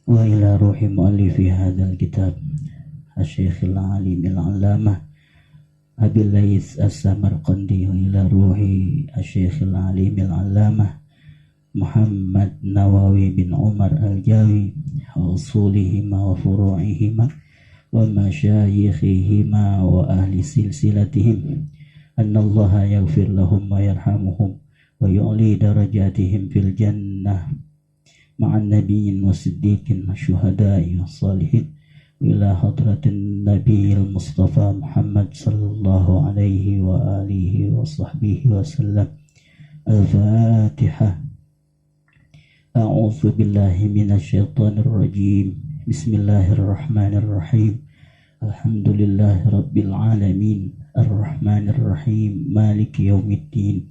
wa ila ruhi mu'allifi hadzal kitab asy-syaikhil alimil 'allamah Abil Lais As-Samarqandi wa ila ruhi asy-syaikhil alimil 'allamah Muhammad Nawawi bin Umar Al-Jawi wa usulihima wa furu'ihima wa masyayikhihima wa ahli silsilatihim annallaha yaghfir lahum wa yarhamuhum wa yu'li darajatihim fil jannah ma'an nabiyyin wa siddiqin wa syuhada'i wa salihin ila hadratin nabiyil mustafa Muhammad sallallahu alaihi wa alihi wa sahbihi wa sallam. Al-Fatihah. A'udzu billahi minasy syaithanir rajim. Bismillahirrahmanirrahim. Alhamdulillahi rabbil alamin. Ar-Rahmanir Rahim. Maliki yaumiddin.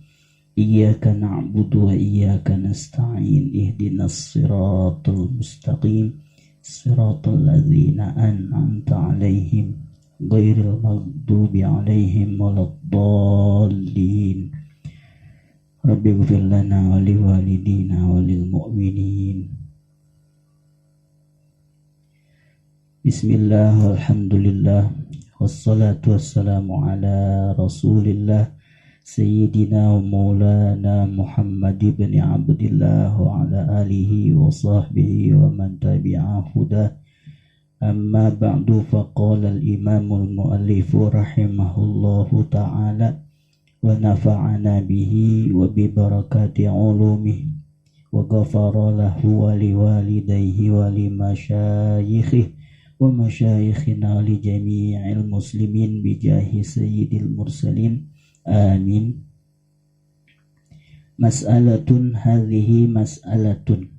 Iyyaka na'budu wa iyyaka nasta'in. Ihdinas siratal mustaqim. Siratal ladzina an'amta 'alaihim ghairil maghdubi 'alaihim waladdallin. Rabbi ighfir lana wa liwalidina wa lil mu'minin. Bismillah walhamdulillah wassalatu wassalamu ala rasulillah Sayyidina wa maulana Muhammad ibn Abdillah wa ala alihi wa sahbihi wa man tabi'a hudah. Amma ba'du, faqala al-imamul muallifu rahimahullahu ta'ala wa nafa'ana bihi wa bi barakati ulumihi wa ghafara lahu wa liwalidayhi wa li masyayikhihi wa masyayikhina li jami'il muslimin bi jahi sayyidil mursalin. Amin. Mas'alatun hadhihi mas'alatun.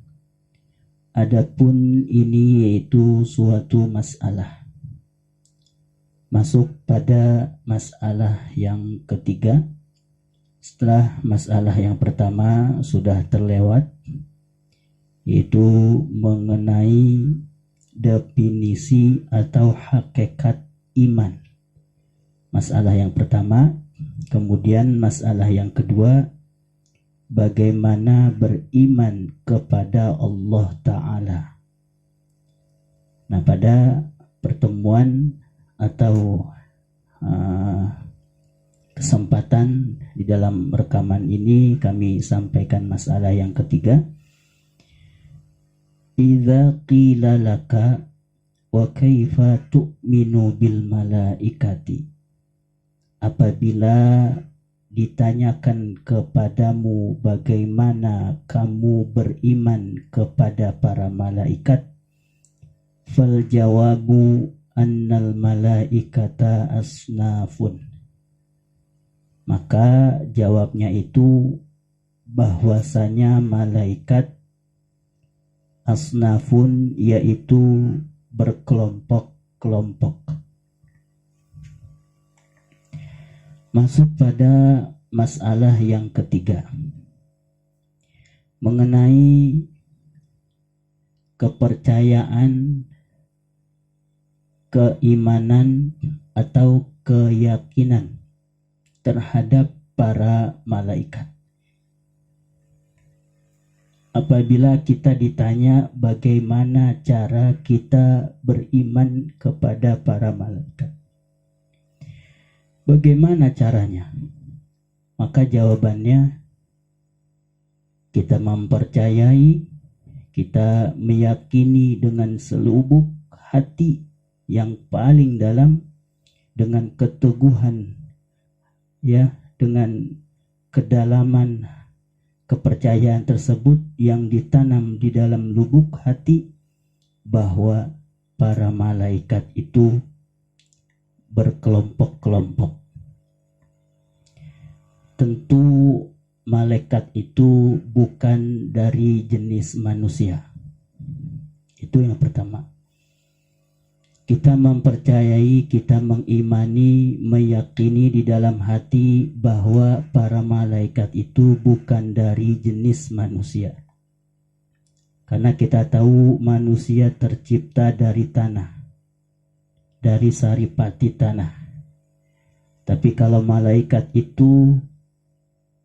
Adapun ini yaitu suatu masalah. Masuk pada masalah yang ketiga. Setelah masalah yang pertama sudah terlewat, yaitu mengenai definisi atau hakikat iman. Masalah yang pertama. Kemudian masalah yang kedua, bagaimana beriman kepada Allah Ta'ala. Nah, pada pertemuan atau kesempatan di dalam rekaman ini kami sampaikan masalah yang ketiga. Idza qila laka wa kaifa tu'minu bil malaikati. Apabila ditanyakan kepadamu bagaimana kamu beriman kepada para malaikat, fal jawabu annal malaikata asnafun. Maka jawabnya itu bahwasanya malaikat asnafun, yaitu berkelompok-kelompok. Masuk pada masalah yang ketiga, mengenai kepercayaan, keimanan atau keyakinan terhadap para malaikat. Apabila kita ditanya bagaimana cara kita beriman kepada para malaikat, bagaimana caranya? Maka jawabannya, kita mempercayai, kita meyakini dengan selubuk hati yang paling dalam, dengan keteguhan, ya, dengan kedalaman kepercayaan tersebut yang ditanam di dalam lubuk hati, bahwa para malaikat itu berkelompok-kelompok. Tentu malaikat itu bukan dari jenis manusia. Itu yang pertama. Kita mempercayai, kita mengimani, meyakini di dalam hati bahwa para malaikat itu bukan dari jenis manusia. Karena kita tahu manusia tercipta dari tanah, dari saripati tanah. Tapi kalau malaikat itu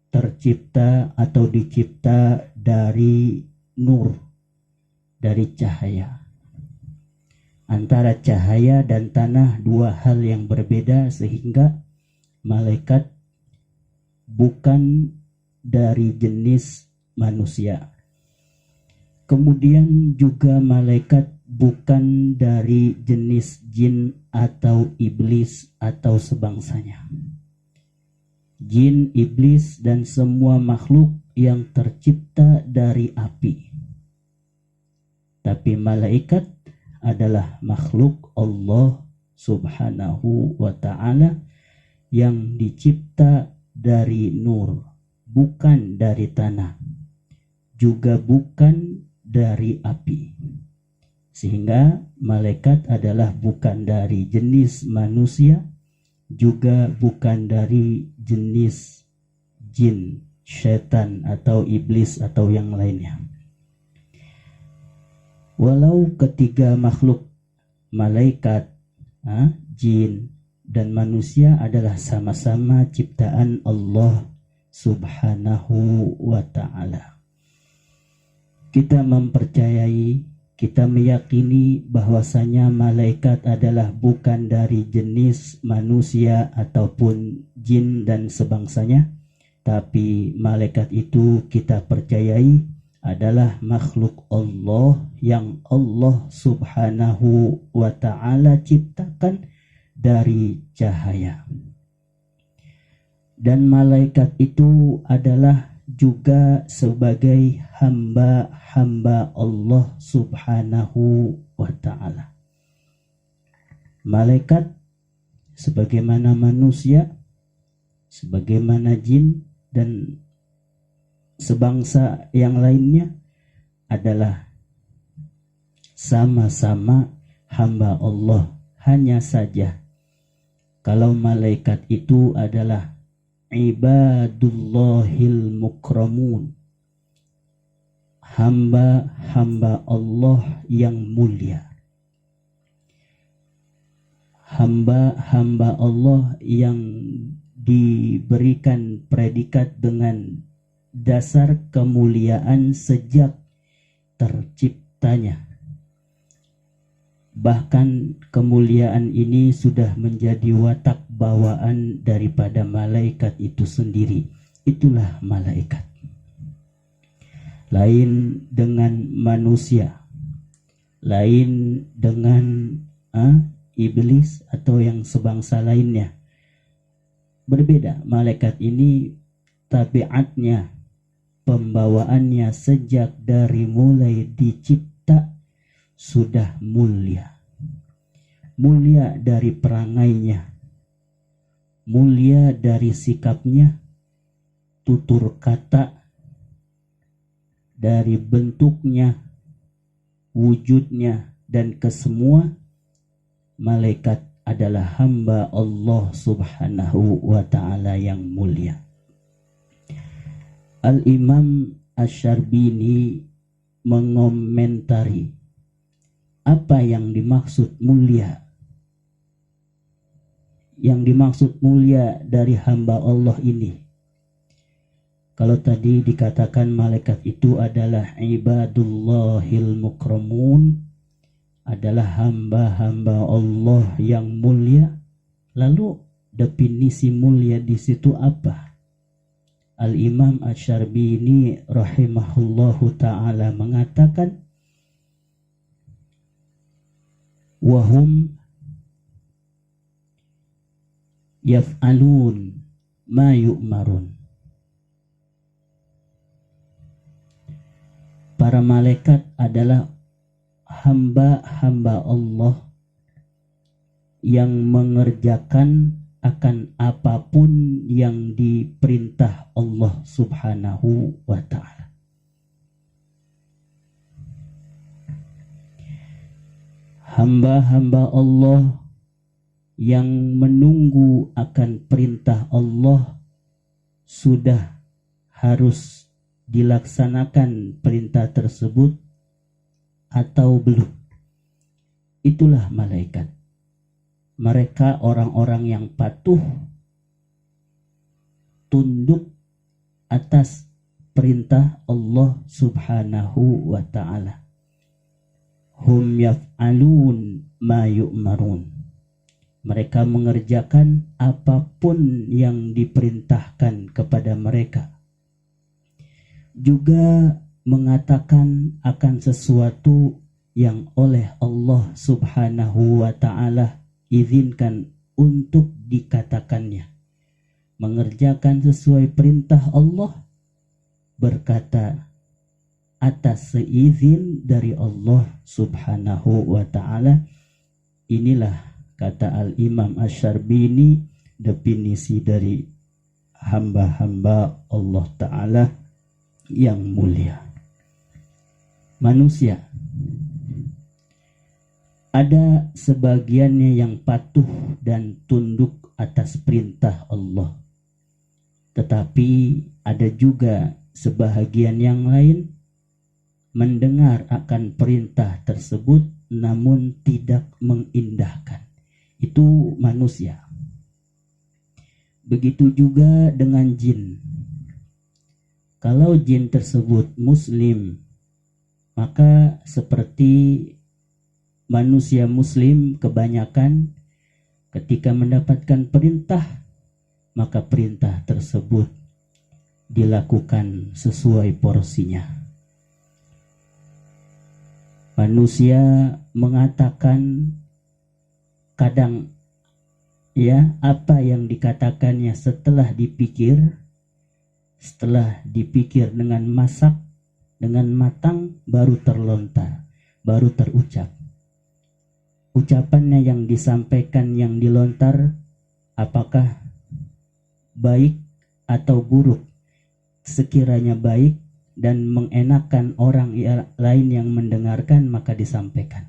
tercipta atau dicipta dari nur, dari cahaya. Antara cahaya dan tanah dua hal yang berbeda, sehingga malaikat bukan dari jenis manusia. Kemudian juga malaikat bukan dari jenis jin atau iblis atau sebangsanya. Jin, iblis, dan semua makhluk yang tercipta dari api. Tapi malaikat adalah makhluk Allah Subhanahu wa ta'ala yang dicipta dari nur, bukan dari tanah, juga bukan dari api. Sehingga malaikat adalah bukan dari jenis manusia, juga bukan dari jenis jin, syaitan atau iblis atau yang lainnya. Walau ketiga makhluk, malaikat, jin, dan manusia adalah sama-sama ciptaan Allah Subhanahu wa ta'ala. Kita mempercayai, kita meyakini bahwasanya malaikat adalah bukan dari jenis manusia ataupun jin dan sebangsanya, tapi malaikat itu kita percayai adalah makhluk Allah yang Allah Subhanahu wa ta'ala ciptakan dari cahaya. Dan malaikat itu adalah juga sebagai hamba-hamba Allah Subhanahu wa ta'ala. Malaikat sebagaimana manusia, sebagaimana jin dan sebangsa yang lainnya adalah sama-sama hamba Allah. Hanya saja kalau malaikat itu adalah ibadullahil mukramun, hamba-hamba Allah yang mulia, hamba-hamba Allah yang diberikan predikat dengan dasar kemuliaan sejak terciptanya. Bahkan kemuliaan ini sudah menjadi watak bawaan daripada malaikat itu sendiri. Itulah malaikat. Lain dengan manusia, lain dengan iblis atau yang sebangsa lainnya. Berbeda. Malaikat ini tabiatnya, pembawaannya sejak dari mulai dicipta sudah mulia. Mulia dari perangainya, mulia dari sikapnya, tutur kata, dari bentuknya, wujudnya, dan kesemua. Malaikat adalah hamba Allah Subhanahu wa ta'ala yang mulia. Al-Imam Asy-Syarbini mengomentari apa yang dimaksud mulia. Yang dimaksud mulia dari hamba Allah ini. Kalau tadi dikatakan malaikat itu adalah ibadullahil mukramun, adalah hamba-hamba Allah yang mulia. Lalu definisi mulia di situ apa? Al-Imam Asy-Syarbini rahimahullahu ta'ala mengatakan, wahum yaf'alun ma yu'marun. Para malaikat adalah hamba-hamba Allah yang mengerjakan akan apapun yang diperintah Allah Subhanahu wa ta'ala. Hamba-hamba Allah yang menunggu akan perintah Allah sudah harus dilaksanakan perintah tersebut atau belum. Itulah malaikat. Mereka orang-orang yang patuh, tunduk atas perintah Allah Subhanahu wa ta'ala. hum yaf'alun ma yu'marun. Mereka mengerjakan apapun yang diperintahkan kepada mereka. Juga mengatakan akan sesuatu yang oleh Allah Subhanahu wa ta'ala izinkan untuk dikatakannya. Mengerjakan sesuai perintah Allah, berkata atas seizin dari Allah Subhanahu wa ta'ala. Inilah kata Al-Imam Asy-Syarbini definisi dari hamba-hamba Allah Ta'ala yang mulia. Manusia, ada sebagiannya yang patuh dan tunduk atas perintah Allah, tetapi ada juga sebahagian yang lain mendengar akan perintah tersebut namun tidak mengindahkan. Itu manusia. Begitu juga dengan jin. Kalau jin tersebut muslim, maka seperti manusia muslim kebanyakan, ketika mendapatkan perintah, maka perintah tersebut dilakukan sesuai porsinya. Manusia mengatakan kadang apa yang dikatakannya setelah dipikir dengan dengan matang, baru terlontar, baru terucap. Ucapannya yang disampaikan, yang dilontar, apakah baik atau buruk? Sekiranya baik dan mengenakan orang lain yang mendengarkan, maka disampaikan.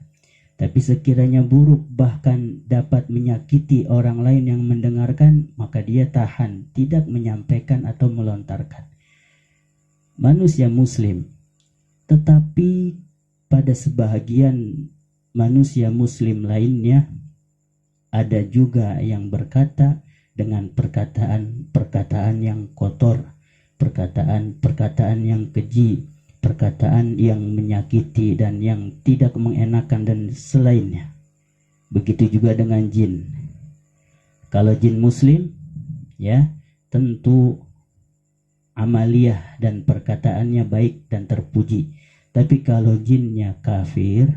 Tapi sekiranya buruk, bahkan dapat menyakiti orang lain yang mendengarkan, maka dia tahan, tidak menyampaikan atau melontarkan. Manusia muslim. Tetapi pada sebahagian manusia muslim lainnya, ada juga yang berkata dengan perkataan-perkataan yang kotor, perkataan-perkataan yang keji, perkataan yang menyakiti dan yang tidak mengenakan dan selainnya. Begitu juga dengan jin. Kalau jin muslim, tentu amaliyah dan perkataannya baik dan terpuji. Tapi kalau jinnya kafir,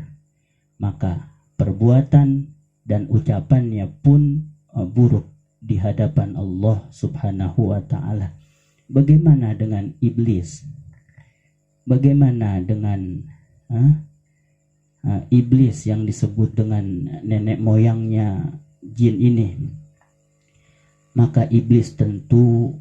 maka perbuatan dan ucapannya pun buruk di hadapan Allah Subhanahu wa ta'ala. Bagaimana dengan iblis? Bagaimana dengan iblis yang disebut dengan nenek moyangnya jin ini? Maka iblis tentu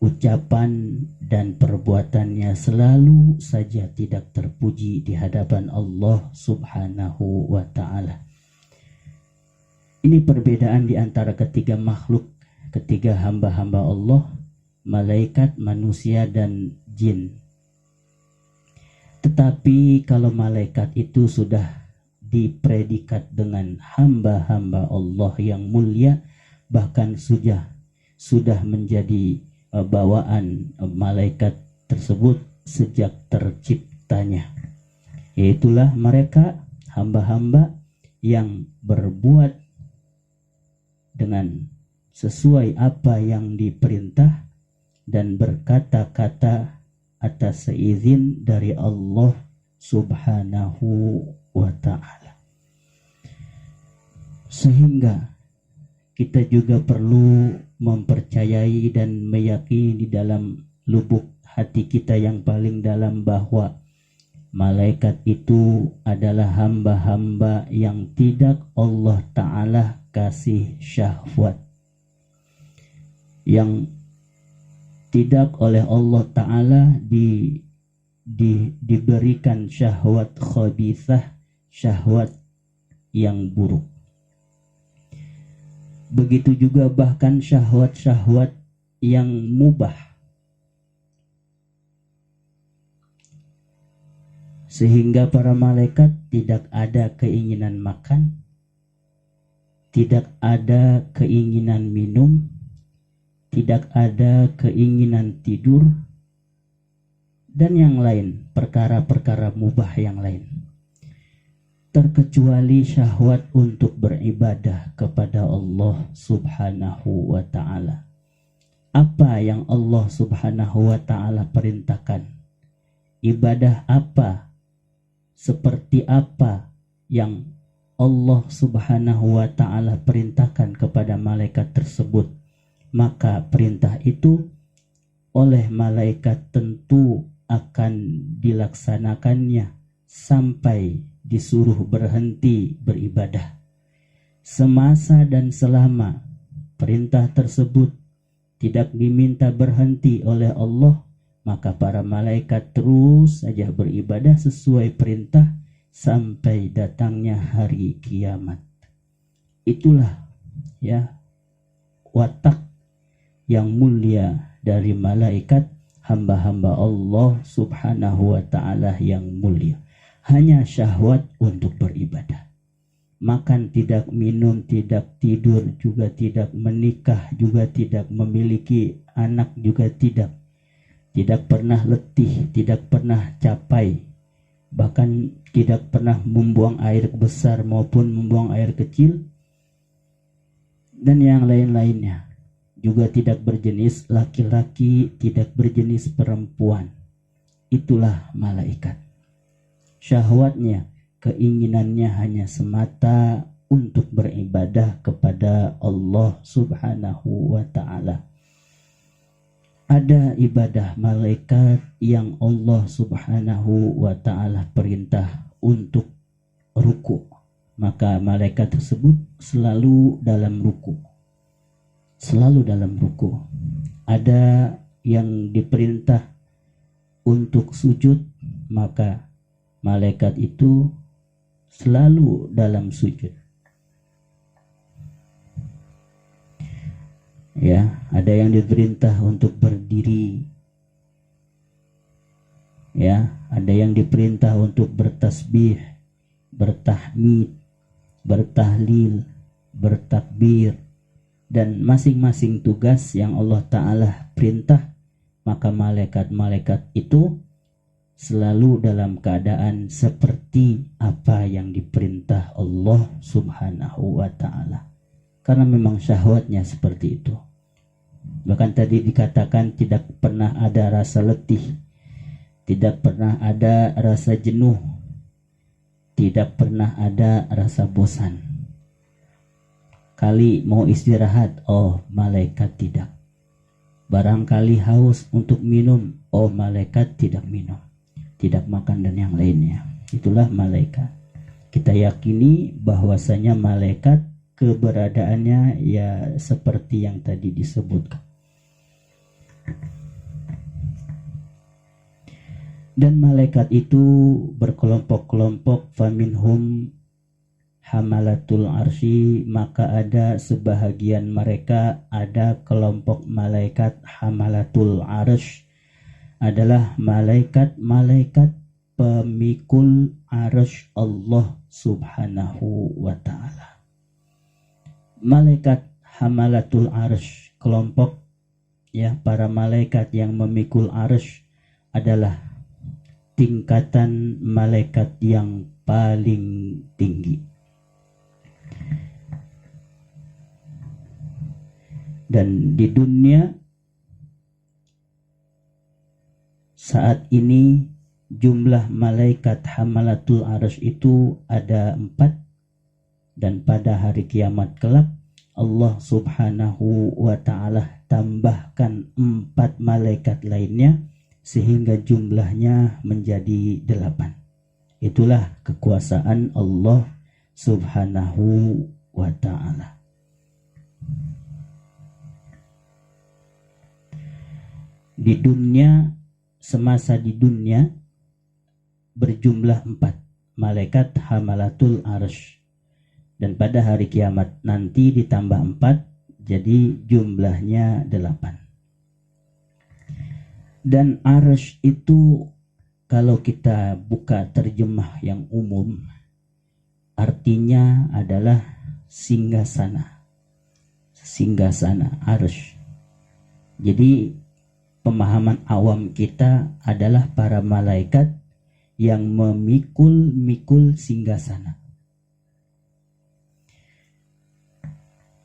ucapan dan perbuatannya selalu saja tidak terpuji di hadapan Allah Subhanahu wa ta'ala. Ini perbedaan di antara ketiga makhluk, ketiga hamba-hamba Allah, malaikat, manusia, dan jin. Tetapi kalau malaikat itu sudah dipredikat dengan hamba-hamba Allah yang mulia, bahkan sudah menjadi bawaan malaikat tersebut sejak terciptanya. Yaitulah mereka hamba-hamba yang berbuat dengan sesuai apa yang diperintah dan berkata-kata atas seizin dari Allah Subhanahu wa ta'ala. Sehingga kita juga perlu mempercayai dan meyakini di dalam lubuk hati kita yang paling dalam bahwa malaikat itu adalah hamba-hamba yang tidak Allah Ta'ala kasih syahwat, yang tidak oleh Allah Ta'ala diberikan syahwat khabithah, syahwat yang buruk. Begitu juga bahkan syahwat-syahwat yang mubah. Sehingga para malaikat tidak ada keinginan makan, tidak ada keinginan minum, tidak ada keinginan tidur, dan yang lain, perkara-perkara mubah yang lain. terkecuali syahwat untuk beribadah kepada Allah Subhanahu wa ta'ala. Apa yang Allah Subhanahu wa ta'ala perintahkan? Ibadah apa? Seperti apa yang Allah Subhanahu wa ta'ala perintahkan kepada malaikat tersebut? Maka perintah itu oleh malaikat tentu akan dilaksanakannya sampai disuruh berhenti beribadah. Semasa dan selama perintah tersebut tidak diminta berhenti oleh Allah, maka para malaikat terus saja beribadah sesuai perintah sampai datangnya hari kiamat. Itulah ya watak yang mulia dari malaikat, hamba-hamba Allah Subhanahu wa ta'ala yang mulia. Hanya syahwat untuk beribadah. Makan tidak, minum tidak, tidur juga tidak, menikah juga tidak, memiliki anak juga tidak. Tidak pernah letih, tidak pernah capai, bahkan tidak pernah membuang air besar maupun membuang air kecil, dan yang lain-lainnya. Juga tidak berjenis laki-laki, tidak berjenis perempuan. Itulah malaikat. Syahwatnya, keinginannya hanya semata untuk beribadah kepada Allah Subhanahu wa ta'ala. Ada ibadah malaikat yang Allah Subhanahu wa ta'ala perintah untuk ruku. Maka malaikat tersebut selalu dalam ruku. Selalu dalam ruku. Ada yang diperintah untuk sujud, maka malaikat itu selalu dalam sujud. Ya, ada yang diperintah untuk berdiri. Ya, ada yang diperintah untuk bertasbih, bertahmid, bertahlil, bertakbir, dan masing-masing tugas yang Allah Ta'ala perintah, maka malaikat-malaikat itu selalu dalam keadaan seperti apa yang diperintah Allah Subhanahu wa ta'ala. Karena memang syahwatnya seperti itu. Bahkan tadi dikatakan tidak pernah ada rasa letih, tidak pernah ada rasa jenuh, tidak pernah ada rasa bosan. Kali mau istirahat, oh malaikat tidak. Barangkali haus untuk minum, oh malaikat tidak minum. Tidak makan dan yang lainnya. Itulah malaikat. Kita yakini bahwasanya malaikat keberadaannya ya seperti yang tadi disebutkan. Dan malaikat itu berkelompok-kelompok, faminhum hamalatul arsy, maka ada sebahagian mereka, ada kelompok malaikat hamalatul arsy, adalah malaikat-malaikat pemikul arsy Allah Subhanahu wa ta'ala. Malaikat hamalatul arsy, kelompok ya para malaikat yang memikul arsy, adalah tingkatan malaikat yang paling tinggi. Dan di dunia saat ini jumlah malaikat hamalatul arsy itu ada 4, dan pada hari kiamat kelak Allah Subhanahu wa ta'ala tambahkan 4 malaikat lainnya sehingga jumlahnya menjadi 8. Itulah kekuasaan Allah Subhanahu wa ta'ala. Di dunia, semasa di dunia berjumlah 4 malaikat hamalatul arsy, dan pada hari kiamat nanti ditambah 4, jadi jumlahnya 8. Dan arsy itu kalau kita buka terjemah yang umum, artinya adalah singgasana. Singgasana arsy. Jadi pemahaman awam kita adalah para malaikat yang memikul-mikul singgasana.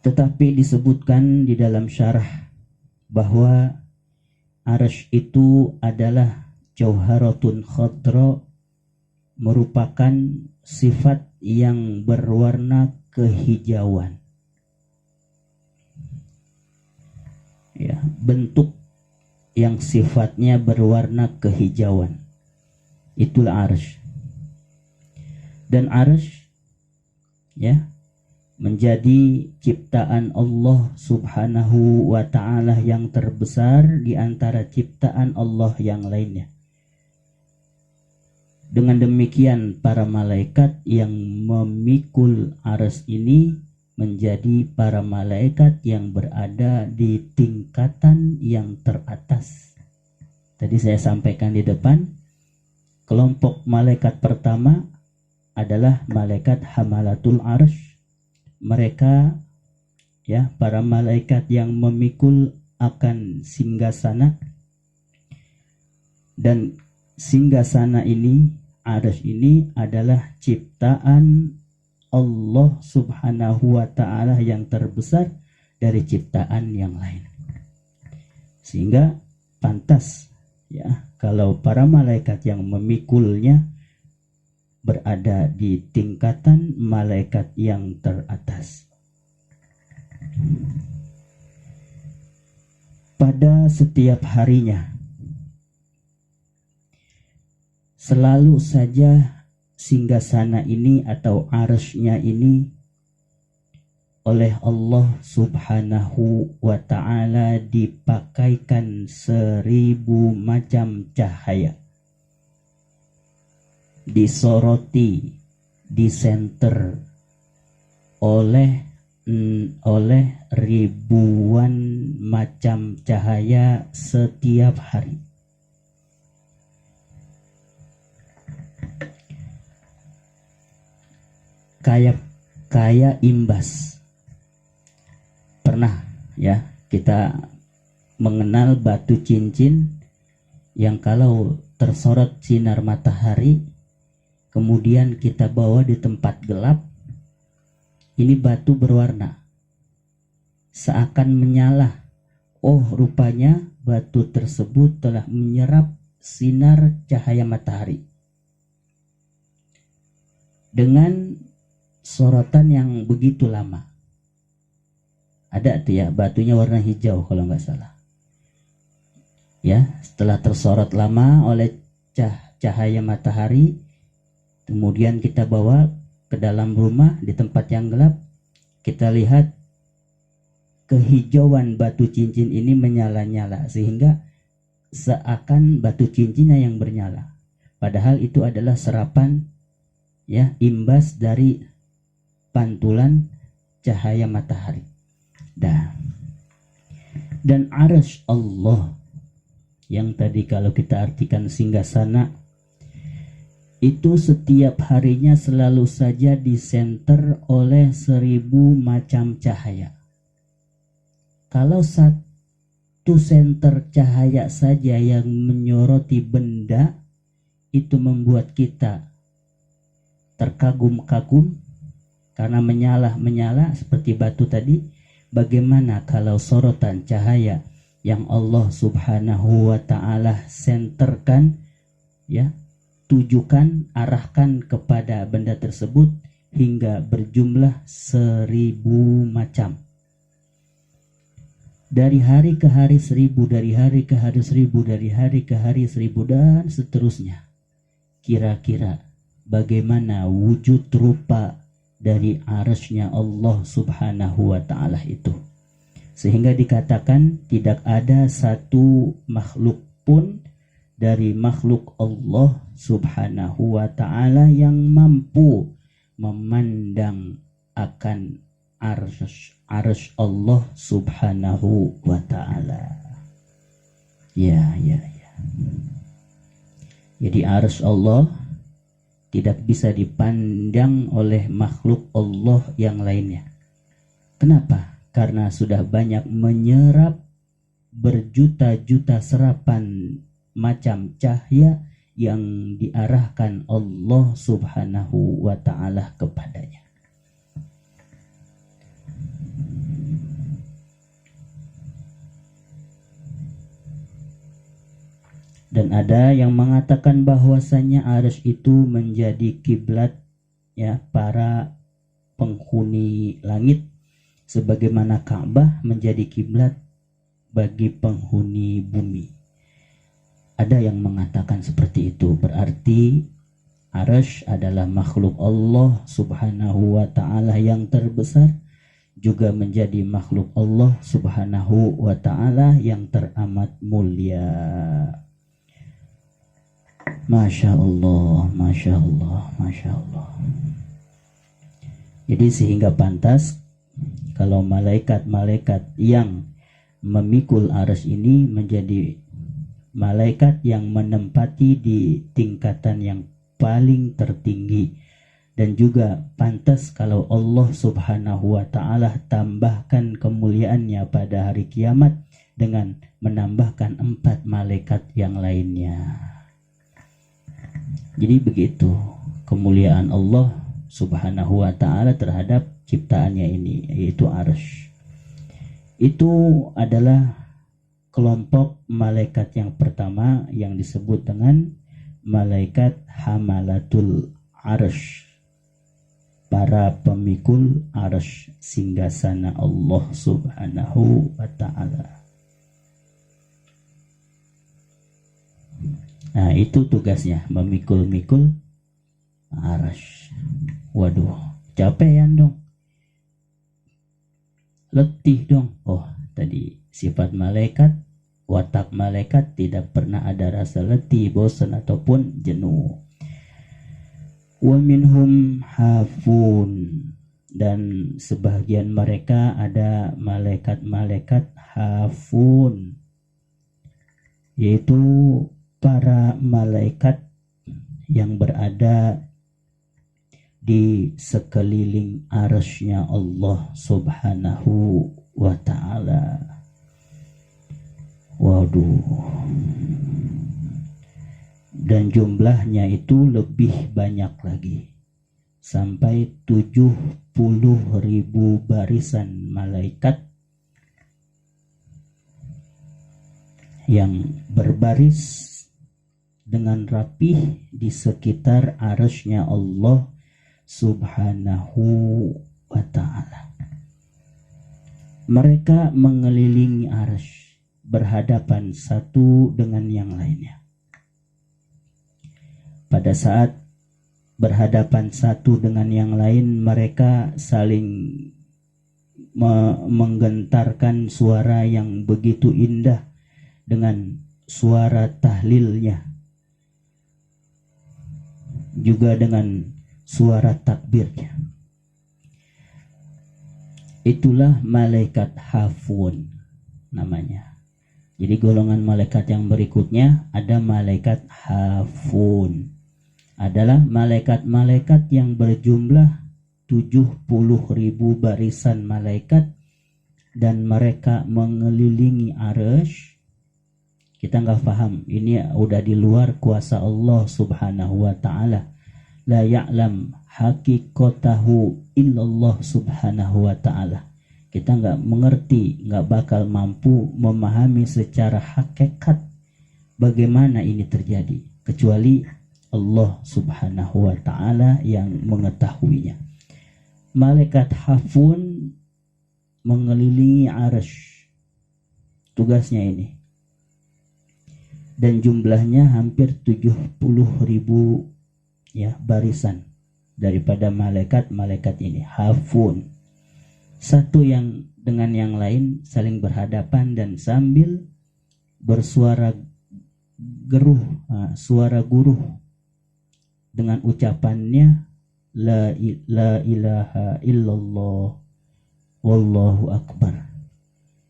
Tetapi disebutkan di dalam syarah bahwa arsy itu adalah jauharatun khadra, merupakan sifat yang berwarna kehijauan. Ya, bentuk yang sifatnya berwarna kehijauan. Itulah arsy. Dan arsy ya menjadi ciptaan Allah Subhanahu wa ta'ala yang terbesar di antara ciptaan Allah yang lainnya. Dengan demikian para malaikat yang memikul arsy ini menjadi para malaikat yang berada di tingkatan yang teratas. Tadi saya sampaikan di depan, kelompok malaikat pertama adalah malaikat hamalatul arsy. Mereka ya para malaikat yang memikul akan singgasana, dan singgasana ini, arsy ini adalah ciptaan Allah Subhanahu wa ta'ala yang terbesar dari ciptaan yang lain. Sehingga pantas ya kalau para malaikat yang memikulnya berada di tingkatan malaikat yang teratas. Pada setiap harinya selalu saja singgasana ini atau arsy-nya ini oleh Allah Subhanahu wa ta'ala dipakaikan 1000 macam cahaya, disoroti, disenter oleh ribuan macam cahaya setiap hari. Kayak imbas. Pernah ya kita mengenal batu cincin yang kalau tersorot sinar matahari kemudian kita bawa di tempat gelap, ini batu berwarna seakan menyala. Oh, rupanya batu tersebut telah menyerap sinar cahaya matahari dengan sorotan yang begitu lama. Ada tuh ya batunya warna hijau kalau nggak salah. Ya, setelah tersorot lama oleh cahaya matahari, kemudian kita bawa ke dalam rumah di tempat yang gelap, kita lihat kehijauan batu cincin ini menyala-nyala sehingga seakan batu cincinnya yang bernyala. Padahal itu adalah serapan ya imbas dari pantulan cahaya matahari. Dan arsy Allah yang tadi kalau kita artikan singgasana itu setiap harinya selalu saja disenter oleh 1000 macam cahaya. Kalau satu senter cahaya saja yang menyoroti benda itu membuat kita terkagum-kagum karena menyala seperti batu tadi. Bagaimana kalau sorotan cahaya yang Allah Subhanahu wa ta'ala senterkan ya, tujukan, arahkan kepada benda tersebut hingga berjumlah 1000 macam. Dari hari ke hari 1000, dari hari ke hari 1000, dari hari ke hari 1000 dan seterusnya. Kira-kira bagaimana wujud rupa dari arsy-nya Allah Subhanahu wa ta'ala itu, sehingga dikatakan tidak ada satu makhluk pun dari makhluk Allah Subhanahu wa ta'ala yang mampu memandang akan arsy Allah Subhanahu wa ta'ala. Ya. Jadi arsy Allah tidak bisa dipandang oleh makhluk Allah yang lainnya. Kenapa? Karena sudah banyak menyerap berjuta-juta serapan macam cahaya yang diarahkan Allah Subhanahu wa ta'ala kepadanya. Dan ada yang mengatakan bahwasanya arsy itu menjadi kiblat ya para penghuni langit, sebagaimana Ka'bah menjadi kiblat bagi penghuni bumi. Ada yang mengatakan seperti itu, berarti arsy adalah makhluk Allah Subhanahu wa ta'ala yang terbesar, juga menjadi makhluk Allah Subhanahu wa ta'ala yang teramat mulia. Masya Allah, Masya Allah, Masya Allah. Jadi sehingga pantas kalau malaikat-malaikat yang memikul arsy ini menjadi malaikat yang menempati di tingkatan yang paling tertinggi. Dan juga pantas kalau Allah Subhanahu wa ta'ala tambahkan kemuliaannya pada hari kiamat dengan menambahkan 4 malaikat yang lainnya. Jadi begitu kemuliaan Allah Subhanahu wa ta'ala terhadap ciptaannya ini, yaitu arsy. Itu adalah kelompok malaikat yang pertama yang disebut dengan malaikat hamalatul arsy, para pemikul arsy singgasana Allah Subhanahu wa ta'ala. Nah, itu tugasnya, memikul-mikul arsy. Waduh, capean dong, letih dong. Oh, tadi sifat malaikat, watak malaikat tidak pernah ada rasa letih, bosan ataupun jenuh. Wa minhum hafun, dan sebagian mereka ada malaikat-malaikat hafun, yaitu para malaikat yang berada di sekeliling arsy-Nya Allah Subhanahu wa ta'ala. Waduh, dan jumlahnya itu lebih banyak lagi, sampai 70.000 barisan malaikat yang berbaris dengan rapih di sekitar arsy-Nya Allah Subhanahu wa ta'ala. Mereka mengelilingi arsy, berhadapan satu dengan yang lainnya. Pada saat berhadapan satu dengan yang lain, mereka saling menggentarkan suara yang begitu indah dengan suara tahlilnya, juga dengan suara takbirnya. Itulah malaikat hafun namanya. Jadi golongan malaikat yang berikutnya ada malaikat hafun, adalah malaikat-malaikat yang berjumlah 70.000 barisan malaikat, dan mereka mengelilingi arsy. Kita nggak paham, ini udah di luar kuasa Allah Subhanahu wa ta'ala. La ya'lam haqiqatahu illallah Subhanahu wa ta'ala. Kita nggak mengerti, nggak bakal mampu memahami secara hakikat bagaimana ini terjadi, kecuali Allah Subhanahu wa ta'ala yang mengetahuinya. Malaikat hafun mengelilingi arsy, tugasnya ini, dan jumlahnya hampir 70.000 ya barisan daripada malaikat-malaikat ini hafun. Satu yang dengan yang lain saling berhadapan dan sambil bersuara geruh, suara guruh dengan ucapannya la ilaha illallah wallahu akbar,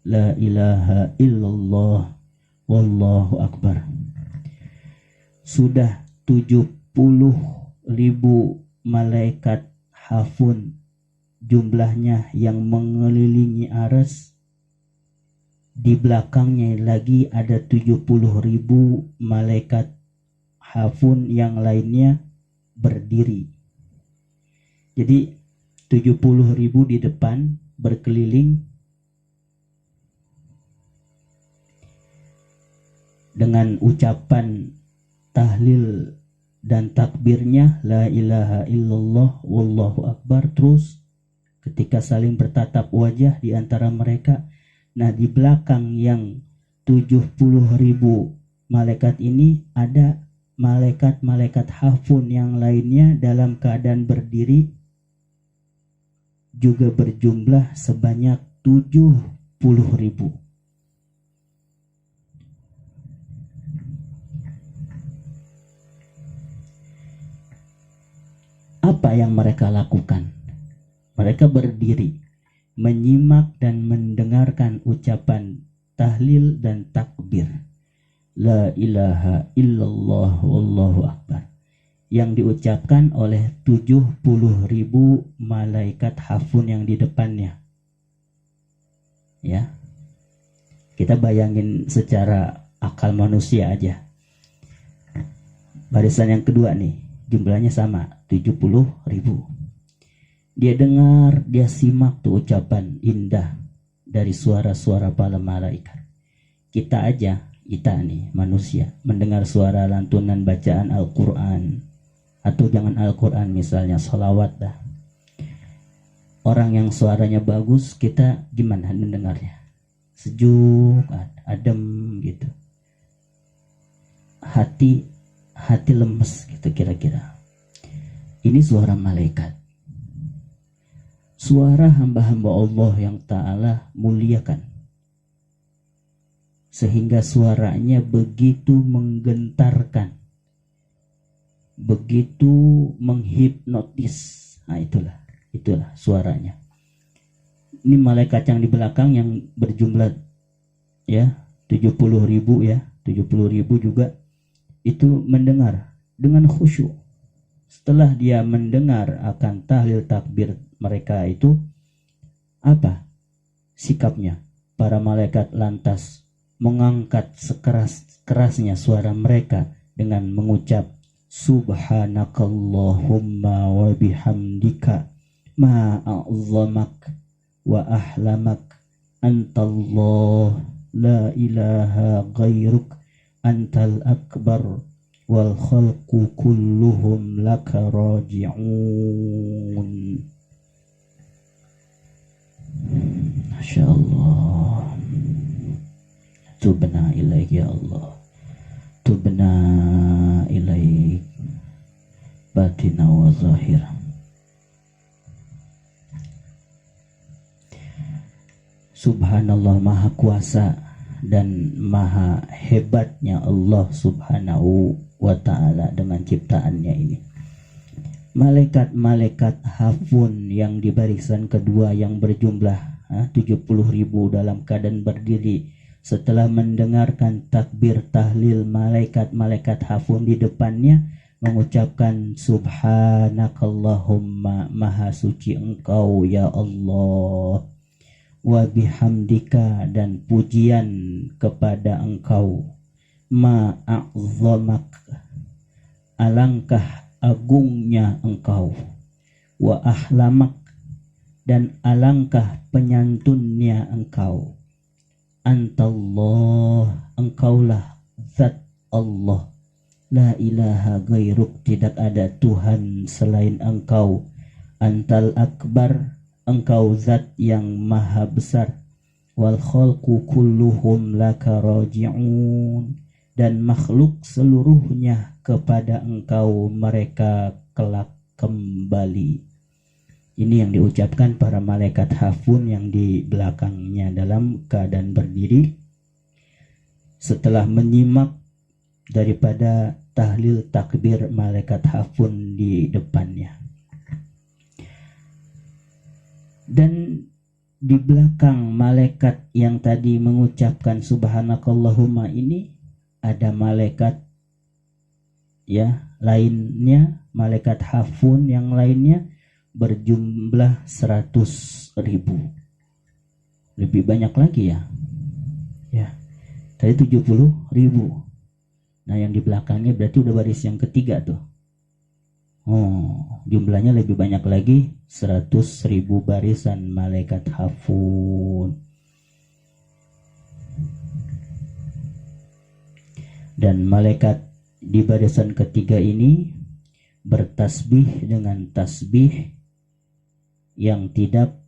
la ilaha illallah wallahu akbar. Sudah 70.000 malaikat hafun jumlahnya yang mengelilingi arsy. Di belakangnya lagi ada 70.000 malaikat hafun yang lainnya berdiri. Jadi 70.000 di depan berkeliling, dengan ucapan tahlil dan takbirnya la ilaha illallah wallahu akbar, terus ketika saling bertatap wajah di antara mereka. Nah, di belakang yang 70.000 malaikat ini ada malaikat-malaikat hafun yang lainnya dalam keadaan berdiri, juga berjumlah sebanyak 70.000. Apa yang mereka lakukan? Mereka berdiri, menyimak dan mendengarkan ucapan tahlil dan takbir la ilaha illallah wallahu akbar yang diucapkan oleh 70.000 malaikat hafun yang di depannya. Ya, kita bayangin secara akal manusia aja. Barisan yang kedua nih, jumlahnya sama, 70.000. Dia dengar, dia simak tuh ucapan indah dari suara-suara para malaikat. Kita nih manusia, mendengar suara lantunan bacaan Al-Quran, atau jangan Al-Quran, misalnya sholawat dah. Orang yang suaranya bagus, kita gimana mendengarnya? Sejuk, adem gitu. Hati lemes gitu kira-kira. Ini suara malaikat. Suara hamba-hamba Allah yang ta'ala muliakan. Sehingga suaranya begitu menggentarkan, begitu menghipnotis. Nah, itulah suaranya. Ini malaikat yang di belakang yang berjumlah ya 70.000 ya, 70.000 juga itu mendengar dengan khusyuk. Setelah dia mendengar akan tahlil takbir mereka itu, apa sikapnya? Para malaikat lantas mengangkat sekeras-kerasnya suara mereka dengan mengucap subhanakallahumma wa bihamdika ma a'zamak wa ahlamak antallah la ilaha ghairuk antal akbar wal khalqu kulluhum laka raji'un. Masya Allah. Tubna ilaik ya Allah, tubna ilaik batina wa zahir. Subhanallah, maha kuasa dan maha hebatnya Allah subhanahu wa ta'ala dengan ciptaannya ini. Malaikat-malaikat hafun yang di barisan kedua yang berjumlah 70.000 dalam keadaan berdiri, setelah mendengarkan takbir tahlil malaikat-malaikat hafun di depannya, mengucapkan subhanakallahumma, maha suci engkau ya Allah, wa bihamdika, dan pujian kepada engkau, ma'a'zamak, alangkah agungnya engkau, wa ahlamak, dan alangkah penyantunnya engkau, antallah, engkaulah zat Allah, la ilaha gairuk, tidak ada Tuhan selain engkau, antal akbar, engkau zat yang maha besar, wal khalqu kulluhum laka raji'un, dan makhluk seluruhnya kepada engkau mereka kelak kembali. Ini yang diucapkan para malaikat hafun yang di belakangnya dalam keadaan berdiri setelah menyimak daripada tahlil takbir malaikat hafun di depannya. Dan di belakang malaikat yang tadi mengucapkan subhanakallahumma ini ada malaikat ya lainnya, malaikat hafun yang lainnya berjumlah 100.000. Lebih banyak lagi ya. Ya. Tadi 70.000. Nah, yang di belakangnya berarti udah baris yang ketiga tuh. Oh, jumlahnya lebih banyak lagi, 100.000 barisan malaikat hafun. Dan malaikat di barisan ketiga ini bertasbih dengan tasbih yang tidak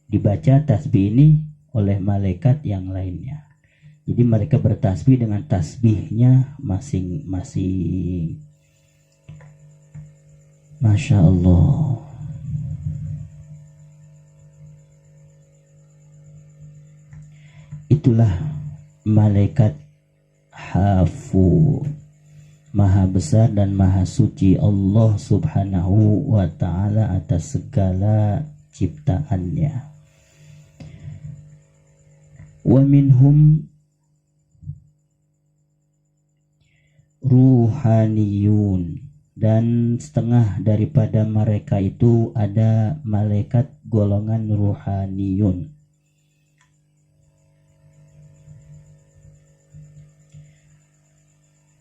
dibaca tasbih ini oleh malaikat yang lainnya. Jadi mereka bertasbih dengan tasbihnya masing-masing. Masya Allah. Itulah malaikat Hafuz, maha besar dan maha suci Allah subhanahu wa ta'ala atas segala ciptaannya. Wa minhum ruhaniyun, dan setengah daripada mereka itu ada malaikat golongan ruhaniyun.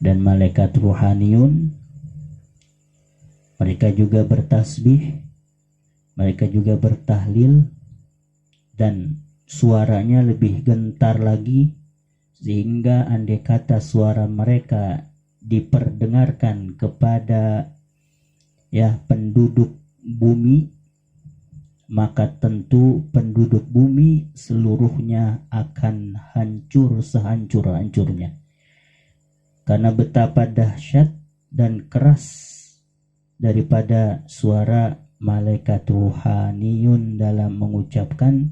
Dan malaikat ruhaniyun mereka juga bertasbih, mereka juga bertahlil, dan suaranya lebih gentar lagi, sehingga andai kata suara mereka diperdengarkan kepada penduduk bumi, maka tentu penduduk bumi seluruhnya akan hancur sehancur-hancurnya. Karena betapa dahsyat dan keras daripada suara malaikat ruhaniyun dalam mengucapkan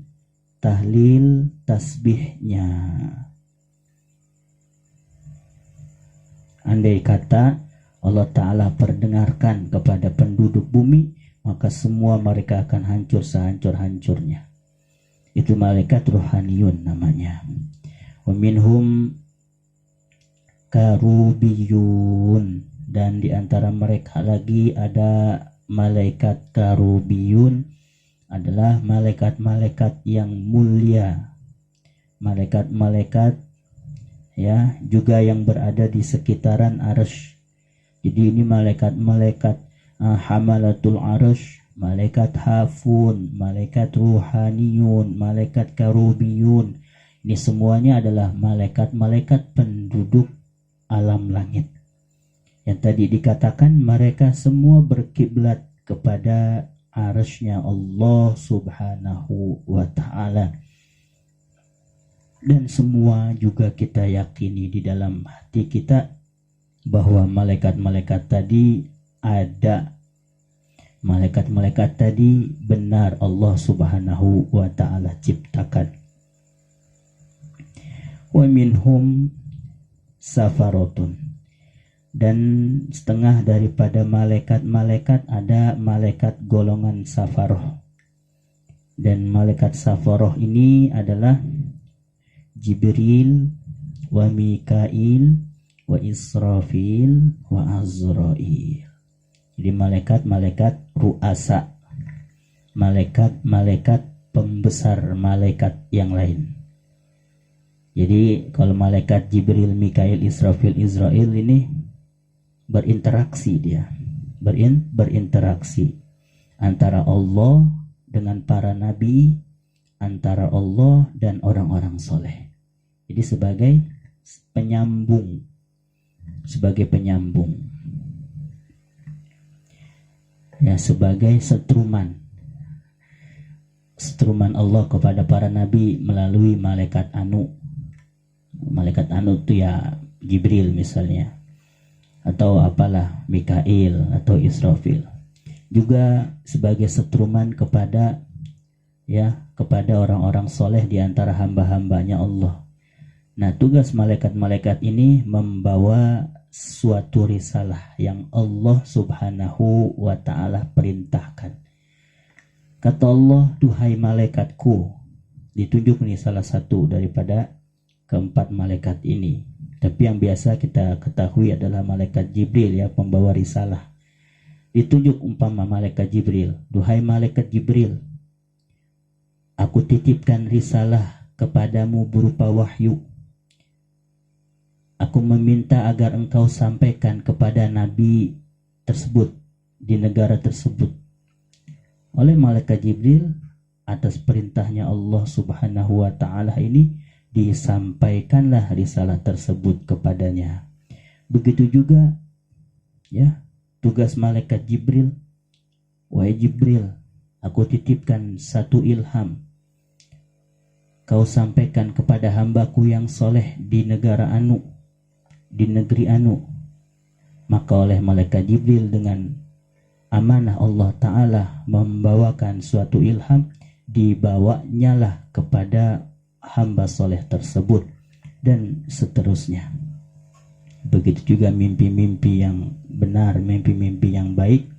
tahlil tasbihnya. Andai kata Allah Ta'ala perdengarkan kepada penduduk bumi, maka semua mereka akan hancur sehancur-hancurnya. Itu malaikat ruhaniyun namanya. Wa minhum karubiyun, dan di antara mereka lagi ada malaikat karubiyun, adalah malaikat-malaikat yang mulia, malaikat-malaikat juga yang berada di sekitaran arsy. Jadi ini malaikat-malaikat hamalatul arsy, malaikat hafun, malaikat ruhaniyun, malaikat karubiyun. Ini semuanya adalah malaikat-malaikat penduduk alam langit, yang tadi dikatakan mereka semua berkiblat kepada arsy-Nya Allah subhanahu wa ta'ala. Dan semua juga kita yakini di dalam hati kita bahwa malaikat-malaikat tadi ada, malaikat-malaikat tadi benar Allah subhanahu wa ta'ala ciptakan. Wa minhum safarotun, dan setengah daripada malaikat-malaikat ada malaikat golongan safaroh. Dan malaikat safaroh ini adalah Jibril wa Mikail wa Israfil wa Azrail. Jadi malaikat-malaikat ru'asa, malaikat-malaikat pembesar malaikat yang lain. Jadi kalau malaikat Jibril, Mikail, Israfil, Israel ini berinteraksi, dia berinteraksi antara Allah dengan para nabi, antara Allah dan orang-orang soleh. Jadi sebagai penyambung, sebagai setruman Allah kepada para nabi melalui malaikat anu. Malaikat anu itu Jibril misalnya, atau apalah Mikail atau Israfil, juga sebagai setruman kepada orang-orang soleh di antara hamba-hambanya Allah. Nah, tugas malaikat-malaikat ini membawa suatu risalah yang Allah subhanahu wa ta'ala perintahkan. Kata Allah, duhai malaikatku, ditunjuk nih salah satu daripada keempat malaikat ini. Tapi yang biasa kita ketahui adalah malaikat Jibril, pembawa risalah. Ditunjuk umpama malaikat Jibril, duhai malaikat Jibril, aku titipkan risalah kepadamu berupa wahyu. Aku meminta agar engkau sampaikan kepada nabi tersebut di negara tersebut. Oleh malaikat Jibril, atas perintahnya Allah subhanahu wa ta'ala ini, disampaikanlah risalah tersebut kepadanya. Begitu juga ya tugas malaikat Jibril. Wahai Jibril, aku titipkan satu ilham, kau sampaikan kepada hambaku yang soleh di negara Anu, di negeri Anu. Maka oleh malaikat Jibril dengan amanah Allah Ta'ala membawakan suatu ilham, dibawanyalah kepada hamba soleh tersebut, dan seterusnya. Begitu juga mimpi-mimpi yang benar, mimpi-mimpi yang baik.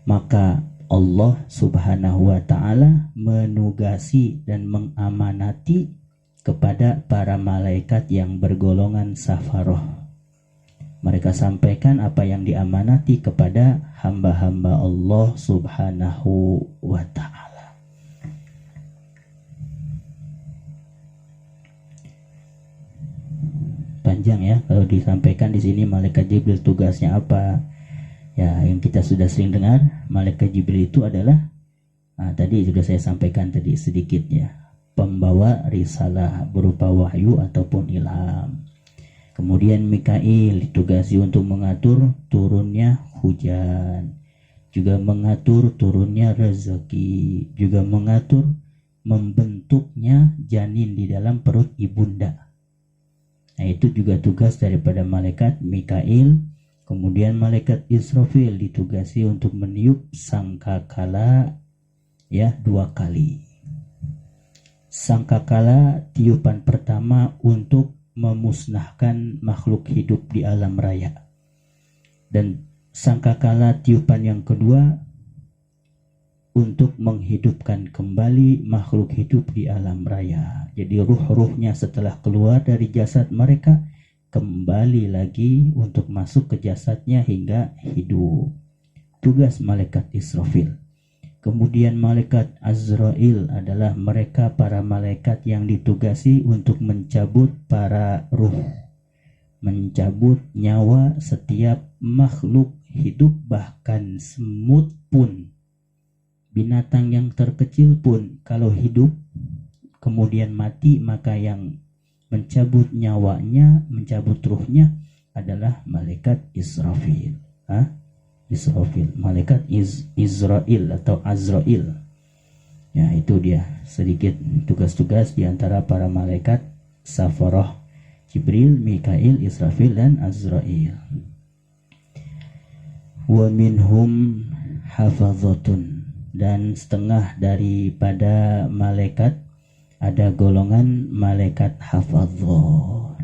Maka Allah Subhanahu wa Ta'ala menugasi dan mengamanati kepada para malaikat yang bergolongan safaroh. Mereka sampaikan apa yang diamanati kepada hamba-hamba Allah Subhanahu wa Ta'ala. Panjang ya kalau disampaikan di sini malaikat Jibril tugasnya apa. Ya, yang kita sudah sering dengar, malaikat Jibril itu adalah tadi sudah saya sampaikan tadi sedikit ya, pembawa risalah berupa wahyu ataupun ilham. Kemudian Mikail ditugasi untuk mengatur turunnya hujan, juga mengatur turunnya rezeki, juga mengatur membentuknya janin di dalam perut ibunda. Nah, itu juga tugas daripada malaikat Mikail. Kemudian malaikat Israfil ditugasi untuk meniup sangkakala ya 2 kali. Sangkakala tiupan pertama untuk memusnahkan makhluk hidup di alam raya, dan sangkakala tiupan yang kedua untuk menghidupkan kembali makhluk hidup di alam raya. Jadi ruh-ruhnya setelah keluar dari jasad mereka kembali lagi untuk masuk ke jasadnya hingga hidup. Tugas malaikat Israfil. Kemudian malaikat Azrail adalah mereka para malaikat yang ditugasi untuk mencabut para ruh, mencabut nyawa setiap makhluk hidup, bahkan semut pun, binatang yang terkecil pun kalau hidup kemudian mati, maka yang mencabut nyawanya, mencabut ruhnya adalah malaikat Israfil. Israfil, malaikat Israel atau Azrail. Ya, itu dia sedikit tugas-tugas di antara para malaikat safarah, Jibril, Mikail, Israfil, dan Azrail. Wa minhum hafazatun, dan setengah daripada malaikat ada golongan malaikat hafazah.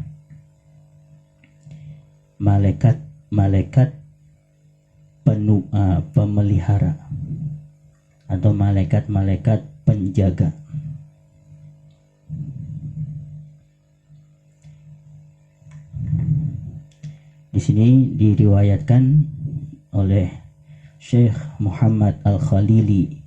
Malaikat pemelihara atau malaikat penjaga. Di sini diriwayatkan oleh Syekh Muhammad Al-Khalili.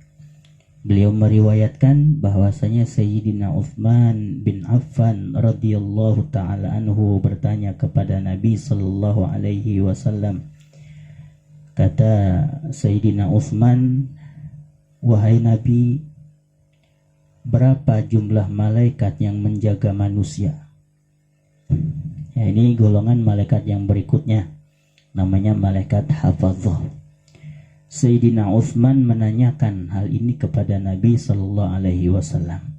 Beliau meriwayatkan bahwasanya Sayyidina Utsman bin Affan radhiyallahu taala anhu bertanya kepada Nabi sallallahu alaihi wasallam. Kata Sayyidina Utsman, wahai Nabi, berapa jumlah malaikat yang menjaga manusia? Ya, ini golongan malaikat yang berikutnya, namanya malaikat hafazah. Sayyidina Utsman menanyakan hal ini kepada Nabi sallallahu alaihi wasallam.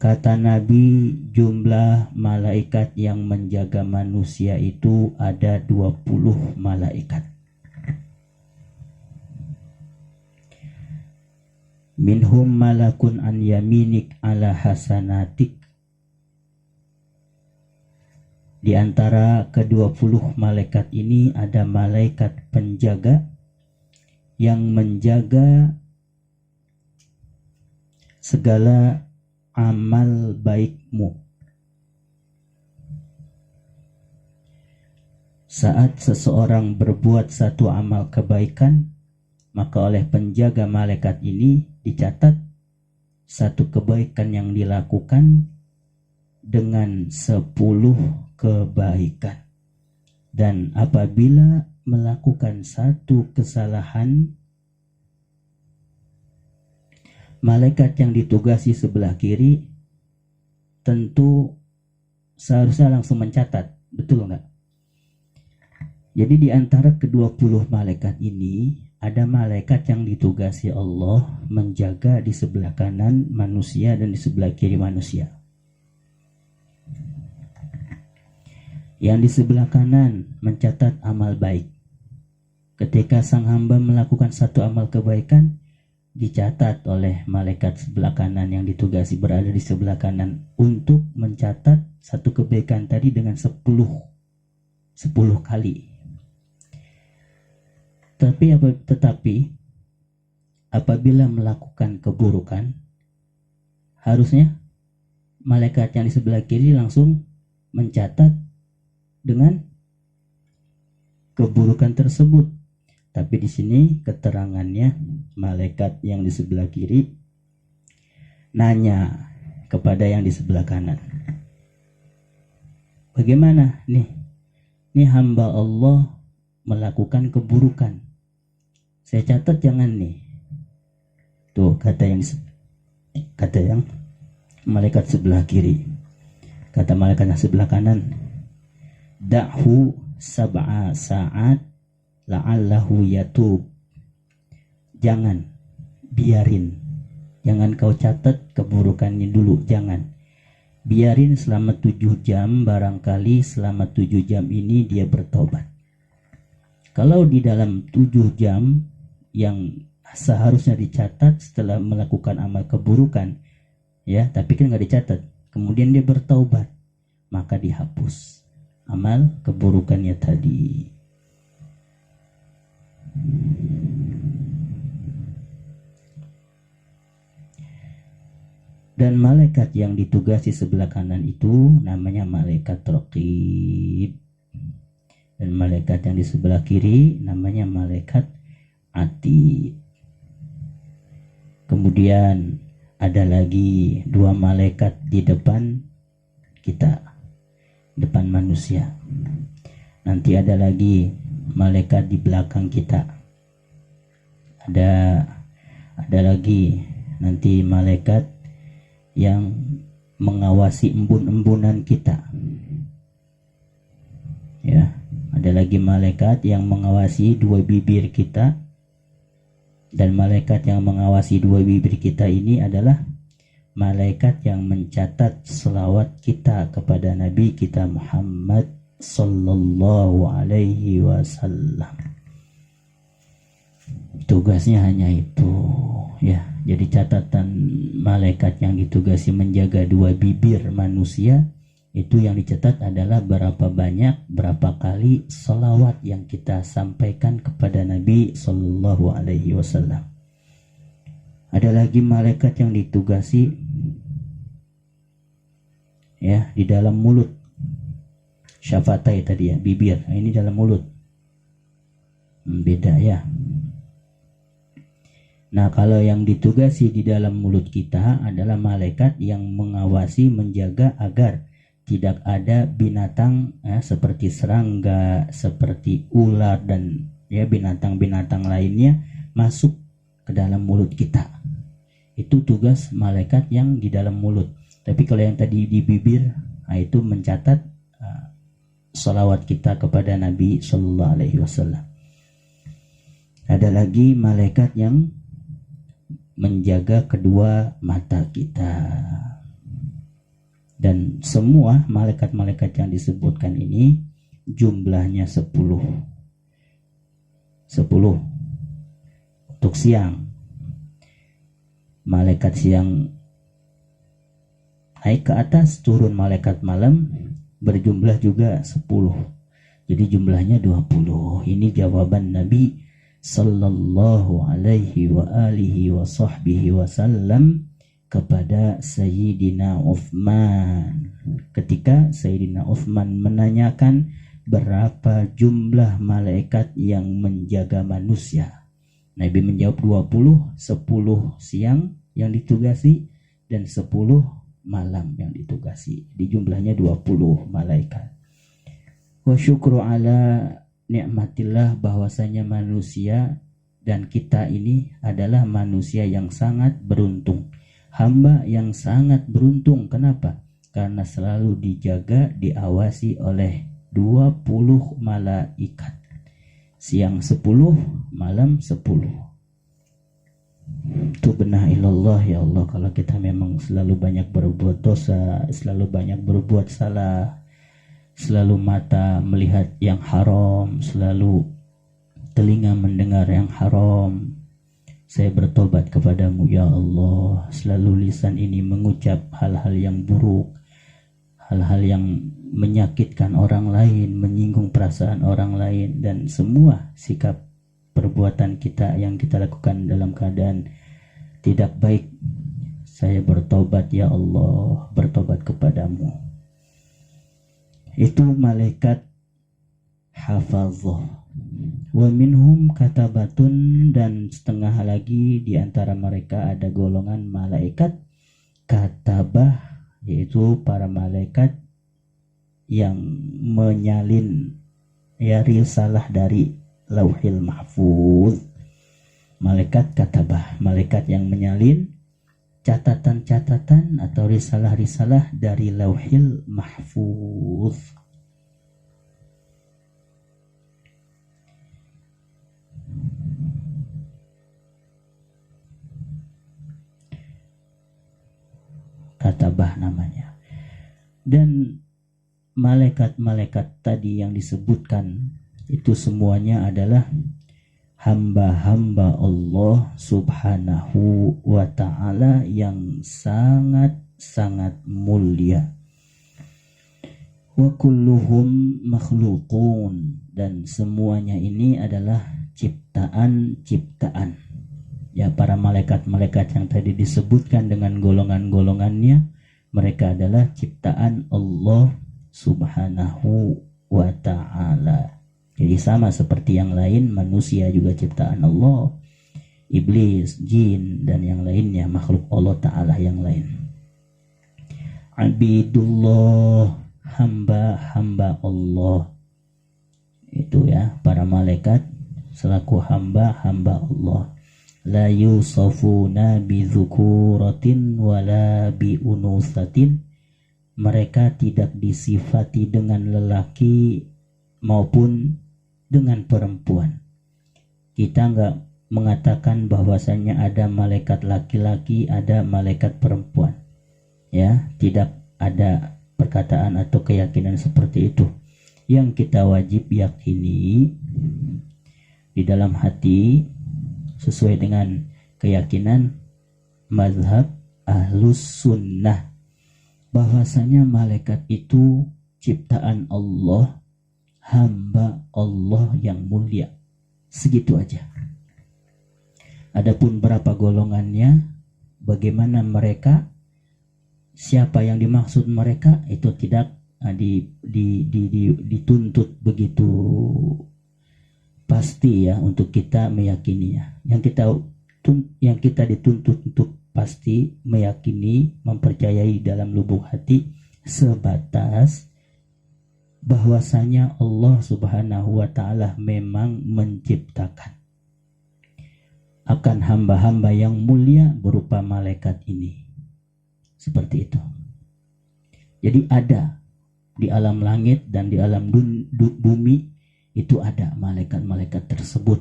Kata Nabi, jumlah malaikat yang menjaga manusia itu ada 20 malaikat. Minhum malakun an yaminik ala hasanatik. Di antara ke-20 malaikat ini ada malaikat penjaga yang menjaga segala amal baikmu. Saat seseorang berbuat satu amal kebaikan, maka oleh penjaga malaikat ini dicatat satu kebaikan yang dilakukan dengan 10 kebaikan. Dan apabila melakukan satu kesalahan, malaikat yang ditugasi sebelah kiri tentu seharusnya langsung mencatat, betul nggak? Jadi di antara ke-20 malaikat ini ada malaikat yang ditugasi Allah menjaga di sebelah kanan manusia dan di sebelah kiri manusia. Yang di sebelah kanan mencatat amal baik. Ketika sang hamba melakukan satu amal kebaikan, dicatat oleh malaikat sebelah kanan yang ditugasi berada di sebelah kanan untuk mencatat satu kebaikan tadi dengan 10 kali. Tetapi apabila melakukan keburukan, harusnya malaikat yang di sebelah kiri langsung mencatat dengan keburukan tersebut. Tapi di sini keterangannya malaikat yang di sebelah kiri nanya kepada yang di sebelah kanan. Bagaimana nih? Ini hamba Allah melakukan keburukan. Saya catat jangan nih. Tuh kata yang malaikat sebelah kiri. Kata malaikat yang sebelah kanan, da'hu sab'a sa'at la'allahu yatub. Jangan, biarin. Jangan kau catat keburukannya dulu, jangan. Biarin selama 7 jam, barangkali selama 7 jam ini dia bertobat. Kalau di dalam 7 jam yang seharusnya dicatat setelah melakukan amal keburukan, ya, tapi kan nggak dicatat, kemudian dia bertaubat, maka dihapus amal keburukannya tadi. Dan malaikat yang ditugasi sebelah kanan itu namanya malaikat raqib. Dan malaikat yang di sebelah kiri namanya malaikat atid. Kemudian ada lagi 2 malaikat di depan kita, depan manusia. Nanti ada lagi malaikat di belakang kita. Ada lagi nanti malaikat yang mengawasi embun-embunan kita. Ya, ada lagi malaikat yang mengawasi 2 bibir kita. Dan malaikat yang mengawasi 2 bibir kita ini adalah malaikat yang mencatat selawat kita kepada Nabi kita Muhammad sallallahu alaihi wasallam. Tugasnya hanya itu, ya. Jadi catatan malaikat yang ditugasi menjaga 2 bibir manusia, itu yang dicatat adalah berapa banyak, berapa kali salawat yang kita sampaikan kepada Nabi sallallahu alaihi wasallam. Ada lagi malaikat yang ditugasi, ya, di dalam mulut. Syafatai tadi ya, bibir. Nah, ini dalam mulut. Beda ya. Nah, kalau yang ditugasi di dalam mulut kita adalah malaikat yang mengawasi, menjaga agar tidak ada binatang seperti serangga, seperti ular dan ya binatang-binatang lainnya masuk ke dalam mulut kita. Itu tugas malaikat yang di dalam mulut. Tapi kalau yang tadi di bibir, itu mencatat salawat kita kepada Nabi sallallahu alaihi wasallam. Ada lagi malaikat yang menjaga kedua mata kita. Dan semua malaikat-malaikat yang disebutkan ini jumlahnya 10 untuk siang. Malaikat siang naik ke atas, turun malaikat malam berjumlah juga 10. Jadi jumlahnya 20. Ini jawaban Nabi sallallahu alaihi wa alihi wa sahbihi wasallam kepada Sayyidina Uthman ketika Sayyidina Uthman menanyakan berapa jumlah malaikat yang menjaga manusia. Nabi menjawab 20, 10 siang yang ditugasi dan 10 malam yang ditugasi. Di jumlahnya 20 malaikat. Wa syukru ala nikmatillah, bahwasanya manusia dan kita ini adalah manusia yang sangat beruntung. Hamba yang sangat beruntung. Kenapa? karena selalu dijaga, diawasi oleh 20 malaikat. Siang 10, malam 10. Tubna ilallah ya Allah, kalau kita memang selalu banyak berbuat dosa, selalu banyak berbuat salah, selalu mata melihat yang haram, selalu telinga mendengar yang haram, saya bertobat kepadamu ya Allah. Selalu lisan ini mengucap hal-hal yang buruk, hal-hal yang menyakitkan orang lain, menyinggung perasaan orang lain, dan semua sikap perbuatan kita yang kita lakukan dalam keadaan tidak baik. Saya bertobat ya Allah, bertobat kepadamu. Itu malaikat hafazah. Wa minhum katabatun, dan setengah lagi di antara mereka ada golongan malaikat katabah, yaitu para malaikat yang menyalin risalah dari Lauhil Mahfuz. Malaikat katabah, malaikat yang menyalin catatan-catatan atau risalah-risalah dari Lauhil Mahfuz. Katabah namanya. Dan malaikat-malaikat tadi yang disebutkan itu semuanya adalah hamba-hamba Allah subhanahu wa ta'ala yang sangat-sangat mulia. Wa kulluhum makhluqun, dan semuanya ini adalah ciptaan-ciptaan. Ya, para malaikat-malaikat yang tadi disebutkan dengan golongan-golongannya, mereka adalah ciptaan Allah subhanahu wa ta'ala. Jadi sama seperti yang lain, manusia juga ciptaan Allah, iblis, jin, dan yang lainnya, makhluk Allah ta'ala yang lain. Abidullah, hamba-hamba Allah. Itu ya, para malaikat selaku hamba-hamba Allah. La yusafuna bi dzukuratin wala bi unusatin. Mereka tidak disifati dengan lelaki maupun dengan perempuan. Kita enggak mengatakan bahwasanya ada malaikat laki-laki, ada malaikat perempuan. Ya, tidak ada perkataan atau keyakinan seperti itu. Yang kita wajib yakini di dalam hati sesuai dengan keyakinan mazhab ahlus sunnah, bahwasanya malaikat itu ciptaan Allah, hamba Allah yang mulia. Segitu aja. Adapun berapa golongannya, bagaimana mereka, siapa yang dimaksud mereka, itu tidak dituntut begitu pasti ya untuk kita meyakininya. Yang kita dituntut untuk pasti meyakini, mempercayai dalam lubuk hati sebatas bahwasanya Allah subhanahu wa ta'ala memang menciptakan akan hamba-hamba yang mulia berupa malaikat ini. Seperti itu. Jadi ada di alam langit dan di alam bumi itu ada malaikat-malaikat tersebut.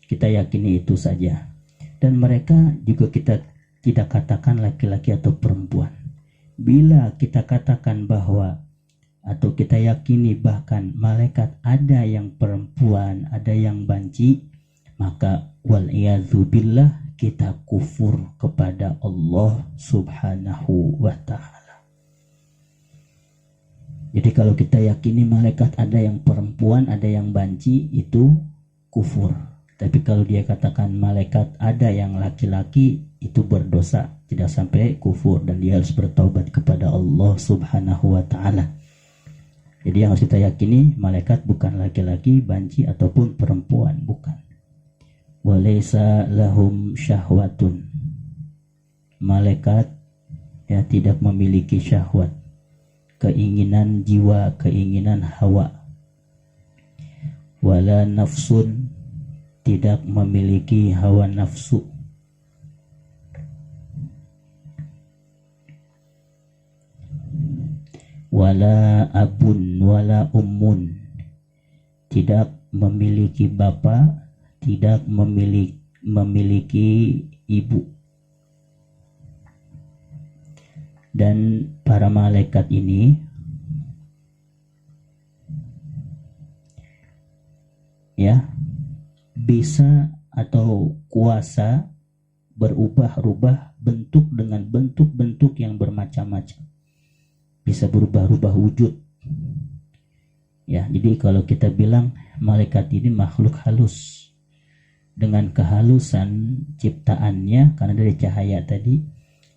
Kita yakini itu saja. Dan mereka juga kita tidak katakan laki-laki atau perempuan. Bila kita katakan bahwa atau kita yakini bahkan malaikat ada yang perempuan, ada yang banci, maka wal'iyadzubillah kita kufur kepada Allah subhanahu wa ta'ala. Jadi kalau kita yakini malaikat ada yang perempuan, ada yang banci, itu kufur. Tapi kalau dia katakan malaikat ada yang laki-laki, itu berdosa, tidak sampai kufur, dan dia harus bertaubat kepada Allah subhanahu wa ta'ala. Jadi yang harus kita yakini, malaikat bukan laki-laki, banci, ataupun perempuan, bukan. Walaysa lahum syahwatun. Malaikat ya tidak memiliki syahwat, keinginan jiwa, keinginan hawa. Wala nafsun, tidak memiliki hawa nafsu. wala abun wala ummun, tidak memiliki bapak, tidak memiliki ibu. Dan para malaikat ini ya bisa atau kuasa berubah-ubah bentuk dengan bentuk-bentuk yang bermacam-macam, bisa berubah-ubah wujud ya. Jadi kalau kita bilang malaikat ini makhluk halus, dengan kehalusan ciptaannya karena dari cahaya tadi,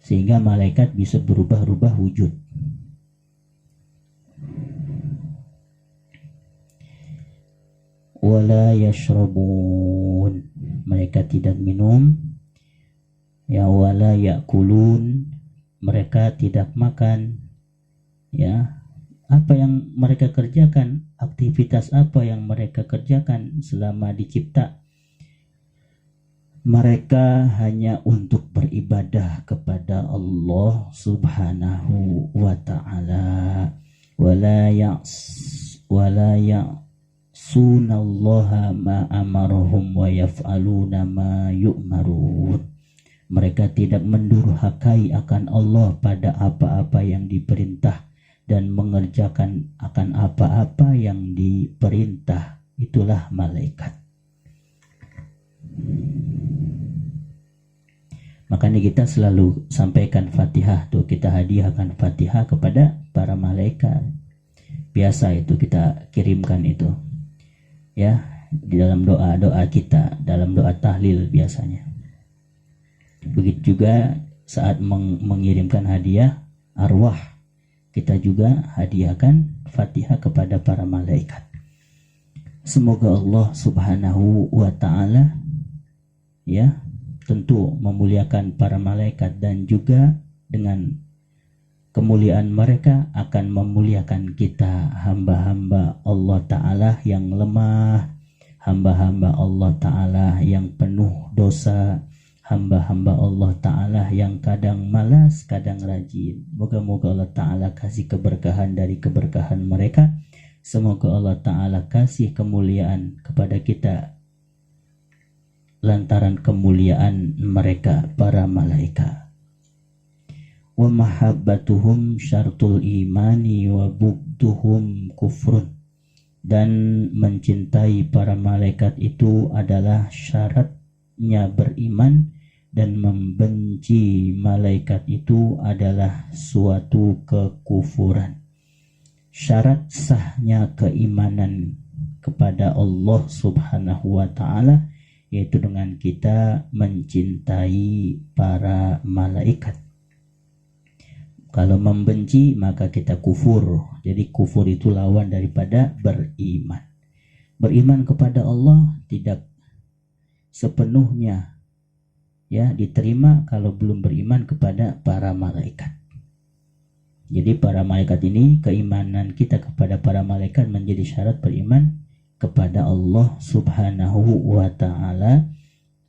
sehingga malaikat bisa berubah-ubah wujud. Wala yashrabun, mereka tidak minum. Ya, wala yakulun, mereka tidak makan. Ya, apa yang mereka kerjakan, aktivitas apa yang mereka kerjakan selama dicipta? Mereka hanya untuk beribadah kepada Allah Subhanahu wa ta'ala. Wala ya'sunallaha ma amarahum wa yaf'aluna ma yu'marun. Mereka tidak mendurhakai akan Allah pada apa-apa yang diperintah dan mengerjakan akan apa-apa yang diperintah. Itulah malaikat. Makanya kita selalu sampaikan Fatihah tuh, kita hadiahkan Fatihah kepada para malaikat. Biasa itu kita kirimkan itu. Ya, di dalam doa-doa kita, dalam doa tahlil biasanya. Begitu juga saat mengirimkan hadiah arwah, kita juga hadiahkan Fatihah kepada para malaikat. Semoga Allah Subhanahu wa ta'ala ya tentu memuliakan para malaikat, dan juga dengan kemuliaan mereka akan memuliakan kita, hamba-hamba Allah Ta'ala yang lemah, hamba-hamba Allah Ta'ala yang penuh dosa, hamba-hamba Allah Ta'ala yang kadang malas, kadang rajin. Moga-moga Allah Ta'ala kasih keberkahan dari keberkahan mereka. Semoga Allah Ta'ala kasih kemuliaan kepada kita lantaran kemuliaan mereka, para malaikat. Wa mahabbatuhum syartul imani wa bugduhum kufrun, dan mencintai para malaikat itu adalah syaratnya beriman, dan membenci malaikat itu adalah suatu kekufuran. Syarat sahnya keimanan kepada Allah Subhanahu wa ta'ala yaitu dengan kita mencintai para malaikat. Kalau membenci maka kita kufur. Jadi kufur itu lawan daripada beriman. Beriman kepada Allah tidak sepenuhnya ya diterima kalau belum beriman kepada para malaikat. Jadi para malaikat ini, keimanan kita kepada para malaikat menjadi syarat beriman kepada Allah Subhanahu wa ta'ala.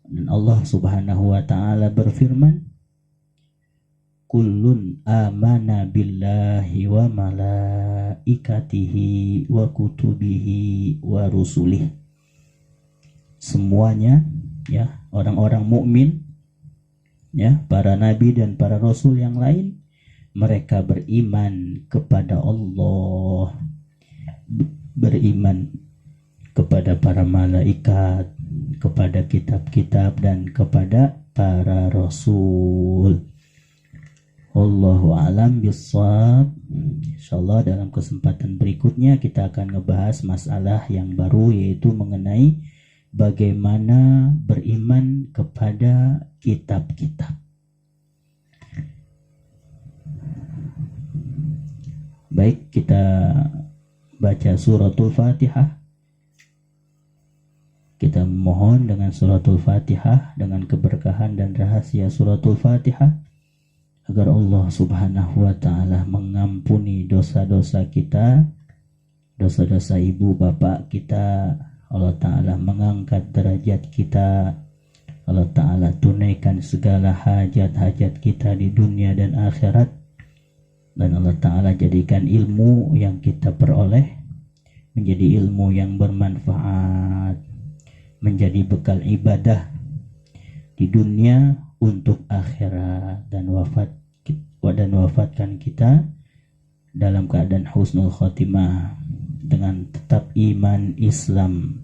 Dan Allah Subhanahu wa ta'ala berfirman, kullun amana billahi wa malaikatihi wa kutubihi wa rusulih. Semuanya ya, orang-orang mukmin ya, para nabi dan para rasul yang lain, mereka beriman kepada Allah, beriman kepada para malaikat, kepada kitab-kitab, dan kepada para rasul. Wallahu a'lam bishawab. Insyaallah dalam kesempatan berikutnya kita akan ngebahas masalah yang baru, yaitu mengenai bagaimana beriman kepada kitab-kitab. Baik, kita baca suratul Fatihah. Kita mohon dengan suratul Fatihah, dengan keberkahan dan rahasia suratul Fatihah, agar Allah Subhanahu wa ta'ala mengampuni dosa-dosa kita, dosa-dosa ibu bapak kita. Allah Ta'ala mengangkat derajat kita. Allah Ta'ala tunaikan segala hajat-hajat kita di dunia dan akhirat. dan Allah Ta'ala jadikan ilmu yang kita peroleh menjadi ilmu yang bermanfaat, menjadi bekal ibadah di dunia untuk akhirat, dan wafatkan kita dalam keadaan husnul khotimah dengan tetap iman Islam.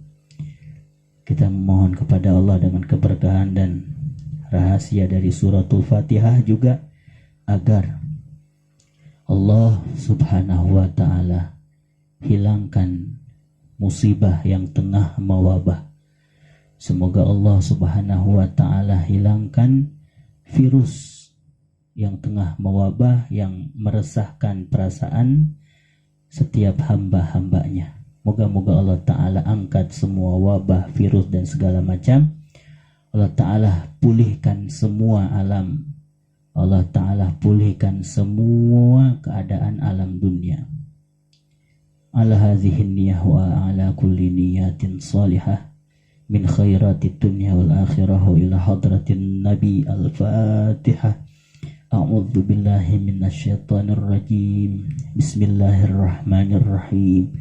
Kita memohon kepada Allah dengan keberkahan dan rahasia dari suratul Fatihah juga agar Allah Subhanahu wa ta'ala hilangkan musibah yang tengah mewabah. Semoga Allah Subhanahu wa ta'ala hilangkan virus yang tengah mewabah, yang meresahkan perasaan setiap hamba-hambanya. Moga-moga Allah Ta'ala angkat semua wabah, virus dan segala macam. Allah Ta'ala pulihkan semua alam. Allah Ta'ala pulihkan semua keadaan alam dunia. Ala hadhihi niyah wa ala kulli niyatin salihah min khairatid dunya wal akhirah ila hadratin nabi al-fatihah. A'udzu billahi minasyaitonir rajim. Bismillahirrahmanirrahim.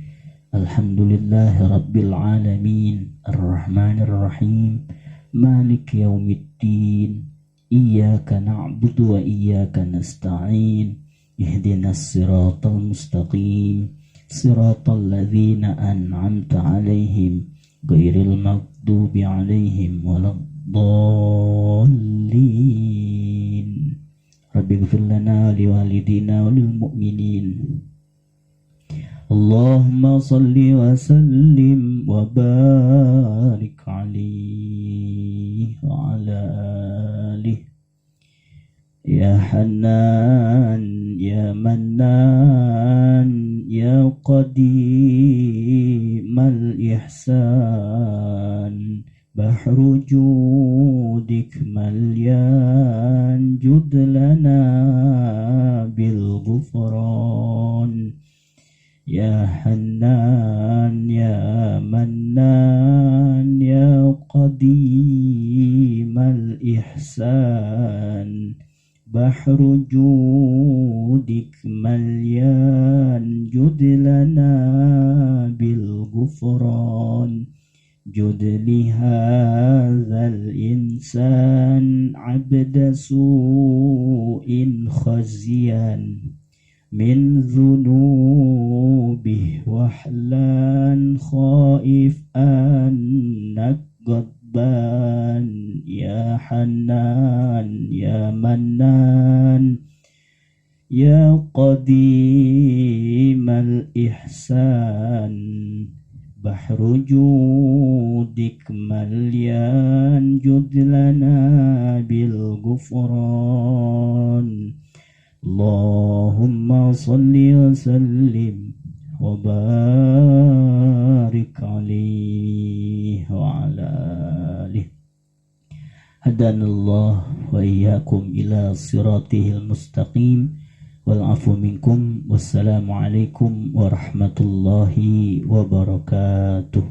Alhamdulillahi rabbil alamin. Ar-rahmanir rahim. Malik yaumiddin. Iyyaka na'budu wa iyyaka nasta'in. Ihdinas siratal mustaqim. Siratal ladzina an'amta 'alaihim ghairil maghdubi 'alaihim waladdallin. Rabbighfir lana li walidina wa lil mu'minin. Allahumma salli wa sallim wa barik alaihi wa ala alihi. Ya Hanan, Ya Mannan, Ya Qadimal Ihsan, Bahru judik malyan, jud lana bil ghufran. Ya Hanan, Ya Mannan, Ya Qadimal Ihsan, Bahru judik malyan, jud lana bil ghufran. Jud li hadzal insan abda su'in khaziyan min dhunubih wahlan khaif annak gadban. Ya Hanan, Ya Mannan, Ya Qadimal Ihsan, Bahru judik malyan, jud lana bil ghufran. Allahumma salli wa sallim wa barik alaihi wa ala alihi. Hadanallah wa iyyakum ila siratihil mustaqim. Wal afu minkum. Wassalamu alaikum warahmatullahi wabarakatuh.